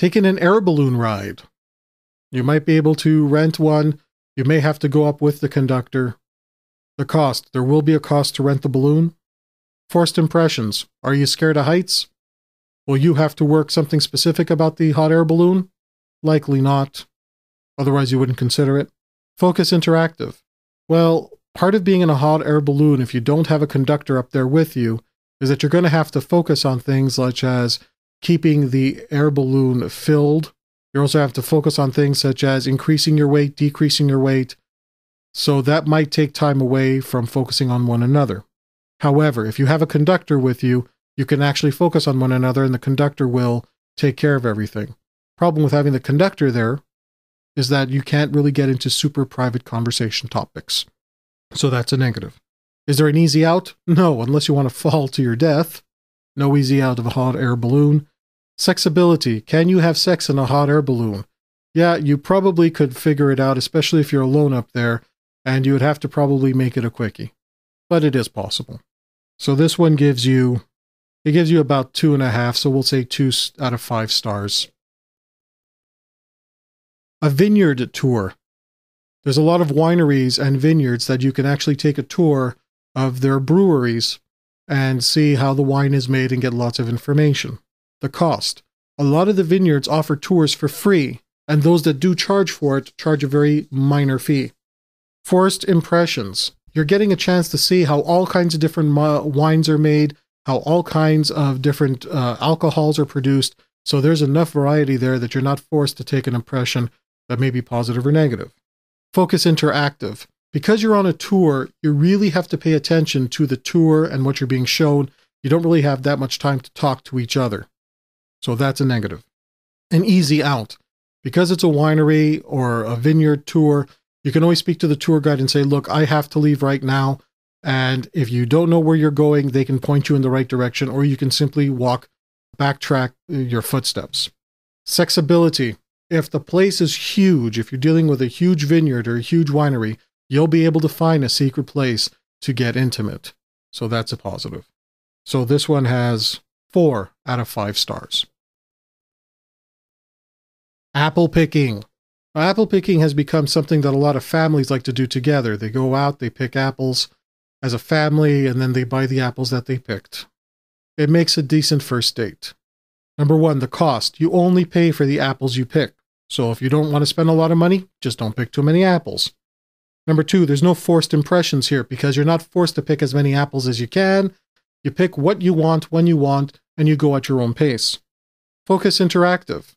Taking an air balloon ride. You might be able to rent one. You may have to go up with the conductor. The cost. There will be a cost to rent the balloon. Forced impressions. Are you scared of heights? Will you have to work something specific about the hot air balloon? Likely not. Otherwise, you wouldn't consider it. Focus interactive. Well, part of being in a hot air balloon, if you don't have a conductor up there with you, is that you're going to have to focus on things such as keeping the air balloon filled. You also have to focus on things such as increasing your weight, decreasing your weight. So that might take time away from focusing on one another. However, if you have a conductor with you, you can actually focus on one another and the conductor will take care of everything. Problem with having the conductor there is that you can't really get into super private conversation topics. So that's a negative. Is there an easy out? No, unless you want to fall to your death. No easy out of a hot air balloon. Sexability. Can you have sex in a hot air balloon? Yeah, you probably could figure it out, especially if you're alone up there, and you would have to probably make it a quickie. But it is possible. So this one gives you about 2.5, so we'll say 2 out of 5 stars. A vineyard tour. There's a lot of wineries and vineyards that you can actually take a tour of their breweries and see how the wine is made and get lots of information. The cost. A lot of the vineyards offer tours for free, and those that do charge for it charge a very minor fee. Forced impressions. You're getting a chance to see how all kinds of different wines are made, how all kinds of different alcohols are produced, so there's enough variety there that you're not forced to take an impression that may be positive or negative. Focus interactive. Because you're on a tour, you really have to pay attention to the tour and what you're being shown. You don't really have that much time to talk to each other. So that's a negative. An easy out. Because it's a winery or a vineyard tour, you can always speak to the tour guide and say, look, I have to leave right now. And if you don't know where you're going, they can point you in the right direction, or you can simply backtrack your footsteps. Sexability. If the place is huge, if you're dealing with a huge vineyard or a huge winery, you'll be able to find a secret place to get intimate. So that's a positive. So this one has 4 out of 5 stars. Apple picking. Apple picking has become something that a lot of families like to do together. They go out, they pick apples as a family, and then they buy the apples that they picked. It makes a decent first date. Number 1, the cost. You only pay for the apples you pick. So if you don't want to spend a lot of money, just don't pick too many apples. Number 2, there's no forced impressions here because you're not forced to pick as many apples as you can. You pick what you want, when you want, and you go at your own pace. Focus interactive.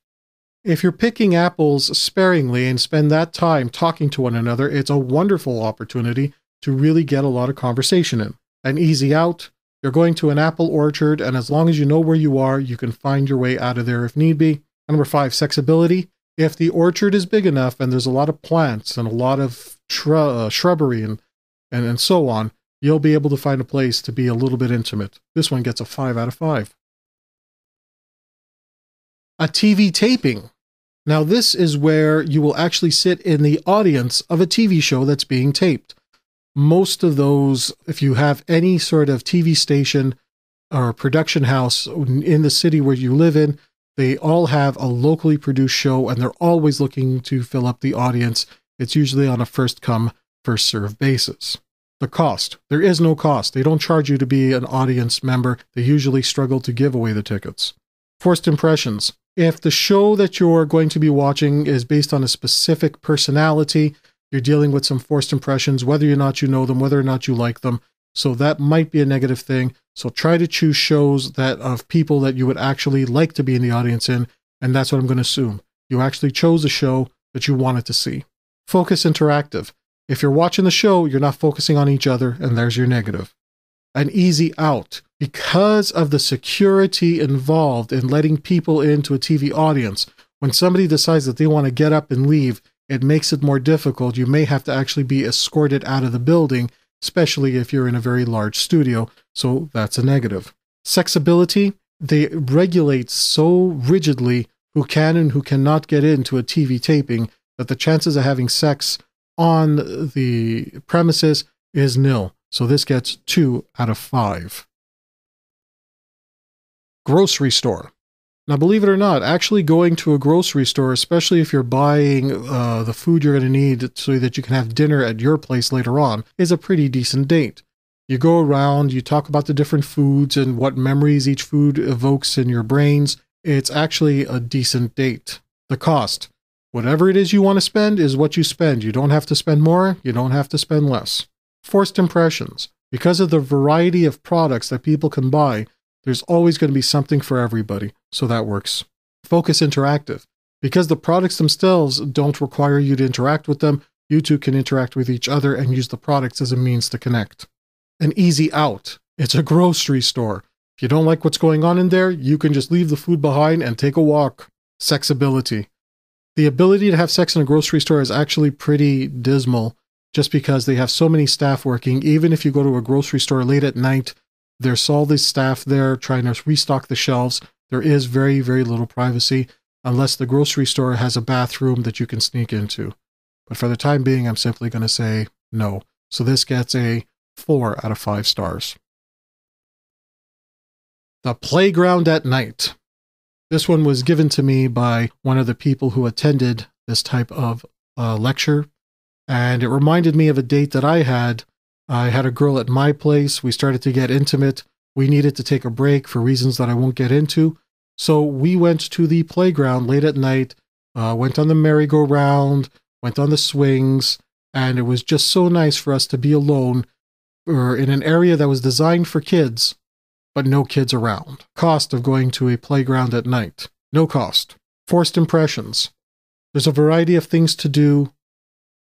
If you're picking apples sparingly and spend that time talking to one another, it's a wonderful opportunity to really get a lot of conversation in. An easy out. You're going to an apple orchard, and as long as you know where you are, you can find your way out of there if need be. Number 5, sexability. If the orchard is big enough and there's a lot of plants and a lot of shrubbery and so on, you'll be able to find a place to be a little bit intimate. This one gets a 5 out of 5. A TV taping. Now this is where you will actually sit in the audience of a TV show that's being taped. Most of those, if you have any sort of TV station or production house in the city where you live in, they all have a locally produced show and they're always looking to fill up the audience. It's usually on a first come, first served basis. The cost. There is no cost. They don't charge you to be an audience member. They usually struggle to give away the tickets. Forced impressions. If the show that you're going to be watching is based on a specific personality, you're dealing with some forced impressions, whether or not you know them, whether or not you like them. So that might be a negative thing. So try to choose shows that of people that you would actually like to be in the audience in, and that's what I'm going to assume. You actually chose a show that you wanted to see. Focus interactive. If you're watching the show, you're not focusing on each other, and there's your negative. An easy out. Because of the security involved in letting people into a TV audience, when somebody decides that they want to get up and leave, it makes it more difficult. You may have to actually be escorted out of the building, especially if you're in a very large studio, so that's a negative. Sexability, they regulate so rigidly who can and who cannot get into a TV taping that the chances of having sex on the premises is nil. So this gets 2 out of 5. Grocery store. Now, believe it or not, actually going to a grocery store, especially if you're buying the food you're going to need so that you can have dinner at your place later on, is a pretty decent date. You go around, you talk about the different foods and what memories each food evokes in your brains. It's actually a decent date. The cost. Whatever it is you want to spend is what you spend. You don't have to spend more, you don't have to spend less. Forced impressions. Because of the variety of products that people can buy, there's always going to be something for everybody, so that works. Focus interactive. Because the products themselves don't require you to interact with them, you two can interact with each other and use the products as a means to connect. An easy out. It's a grocery store. If you don't like what's going on in there, you can just leave the food behind and take a walk. Sexability. The ability to have sex in a grocery store is actually pretty dismal, just because they have so many staff working. Even if you go to a grocery store late at night, there's all this staff there trying to restock the shelves. There is very, very little privacy, unless the grocery store has a bathroom that you can sneak into. But for the time being, I'm simply going to say no. So this gets a 4 out of 5 stars. The playground at night. This one was given to me by one of the people who attended this type of lecture, and it reminded me of a date that I had. I had a girl at my place. We started to get intimate. We needed to take a break for reasons that I won't get into. So we went to the playground late at night, went on the merry-go-round, went on the swings, and it was just so nice for us to be alone or in an area that was designed for kids, but no kids around. Cost of going to a playground at night. No cost. Forced impressions. There's a variety of things to do,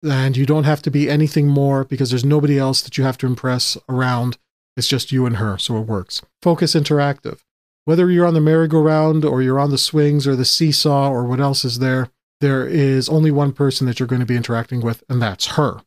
and you don't have to be anything more because there's nobody else that you have to impress around. It's just you and her, so it works. Focus interactive. Whether you're on the merry-go-round or you're on the swings or the seesaw or what else is there, there is only one person that you're going to be interacting with, and that's her.